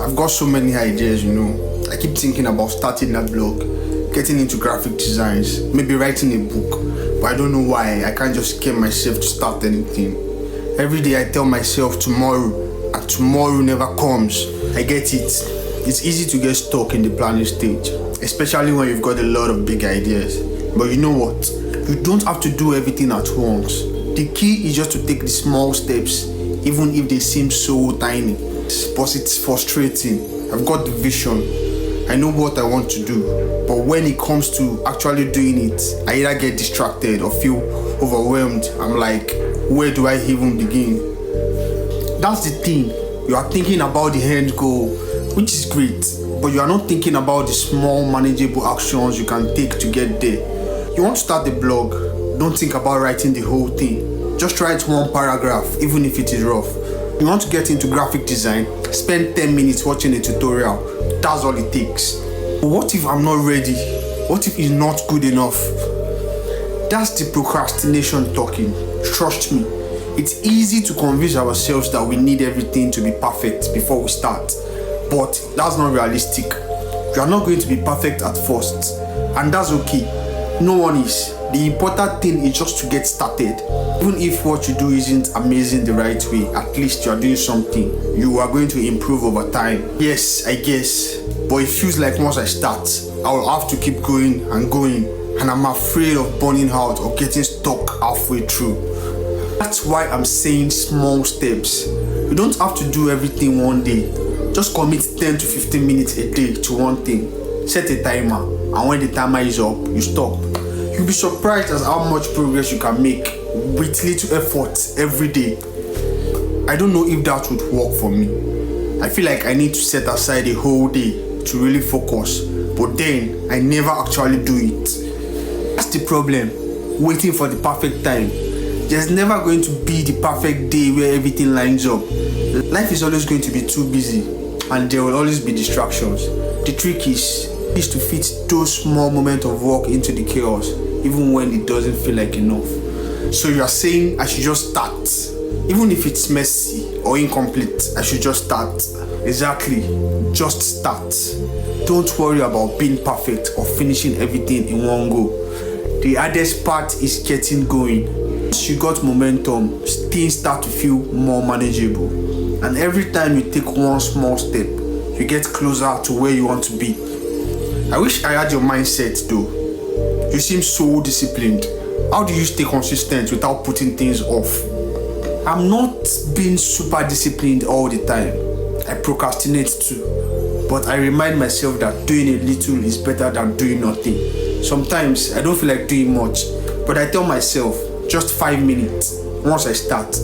I've got so many ideas, I keep thinking about starting that blog, getting into graphic designs, maybe writing a book, but I don't know why. I can't just get myself to start anything. Every day I tell myself tomorrow, and tomorrow never comes. I get it. It's easy to get stuck in the planning stage, especially when you've got a lot of big ideas. But you know what? You don't have to do everything at once. The key is just to take the small steps, even if they seem so tiny. But it's frustrating. I've got the vision. I know what I want to do. But when it comes to actually doing it, I either get distracted or feel overwhelmed. I'm like, where do I even begin? That's the thing. You are thinking about the end goal, which is great, but you are not thinking about the small manageable actions you can take to get there. You want to start the blog, don't think about writing the whole thing. Just write one paragraph, even if it is rough. You want to get into graphic design, spend 10 minutes watching a tutorial. That's all it takes. But what if I'm not ready? What if it's not good enough? That's the procrastination talking. Trust me, it's easy to convince ourselves that we need everything to be perfect before we start. But that's not realistic. You are not going to be perfect at first, and that's okay. No one is. The important thing is just to get started. Even if what you do isn't amazing the right way, at least you are doing something. You are going to improve over time. Yes, I guess. But it feels like once I start, I will have to keep going, and I'm afraid of burning out or getting stuck halfway through. That's why I'm saying small steps. You don't have to do everything one day. Just commit 10 to 15 minutes a day to one thing. Set a timer, and when the timer is up, you stop. You'll be surprised at how much progress you can make with little effort every day. I don't know if that would work for me. I feel like I need to set aside a whole day to really focus, but then I never actually do it. That's the problem, waiting for the perfect time. There's never going to be the perfect day where everything lines up. Life is always going to be too busy, and there will always be distractions. The trick is to fit those small moments of work into the chaos, even when it doesn't feel like enough. So you are saying I should just start, even if it's messy or incomplete. I should just start. Exactly, just start. Don't worry about being perfect or finishing everything in one go. The hardest part is getting going. Once you got momentum, things start to feel more manageable, and every time you take one small step, you get closer to where you want to be. I wish I had your mindset though. You seem so disciplined. How do you stay consistent without putting things off? I'm not being super disciplined all the time. I procrastinate too. But I remind myself that doing a little is better than doing nothing. Sometimes I don't feel like doing much, but I tell myself just 5 minutes. Once I start,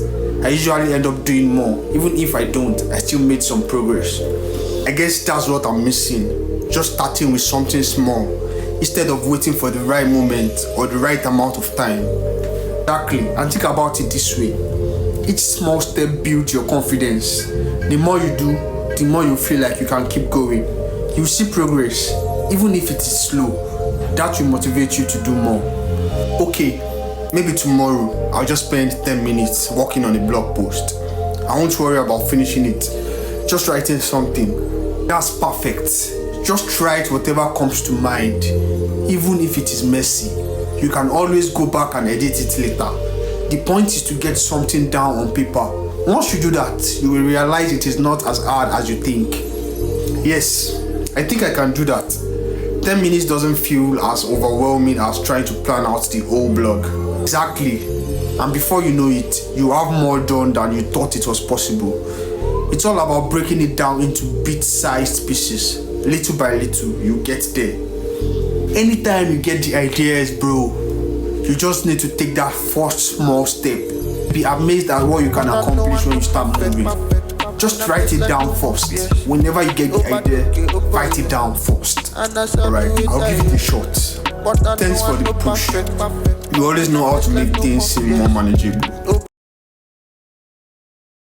I usually end up doing more. Even if I don't, I still made some progress. I guess that's what I'm missing. Just starting with something small, instead of waiting for the right moment or the right amount of time. Exactly, and think about it this way. Each small step builds your confidence. The more you do, the more you feel like you can keep going. You see progress, even if it is slow. That will motivate you to do more. Okay, maybe tomorrow I'll just spend 10 minutes working on a blog post. I won't worry about finishing it, just writing something. That's perfect. Just write whatever comes to mind, even if it is messy. You can always go back and edit it later. The point is to get something down on paper. Once you do that, you will realize it is not as hard as you think. Yes, I think I can do that. 10 minutes doesn't feel as overwhelming as trying to plan out the whole blog. Exactly. And before you know it, you have more done than you thought it was possible. It's all about breaking it down into bit-sized pieces. Little by little, you get there. Anytime you get the ideas, bro, you just need to take that first small step. Be amazed at what you can accomplish when you start moving. Just write it down first. Whenever you get the idea, write it down first. Alright, I'll give it a shot. Thanks for the push. You always know how to make things seem more manageable.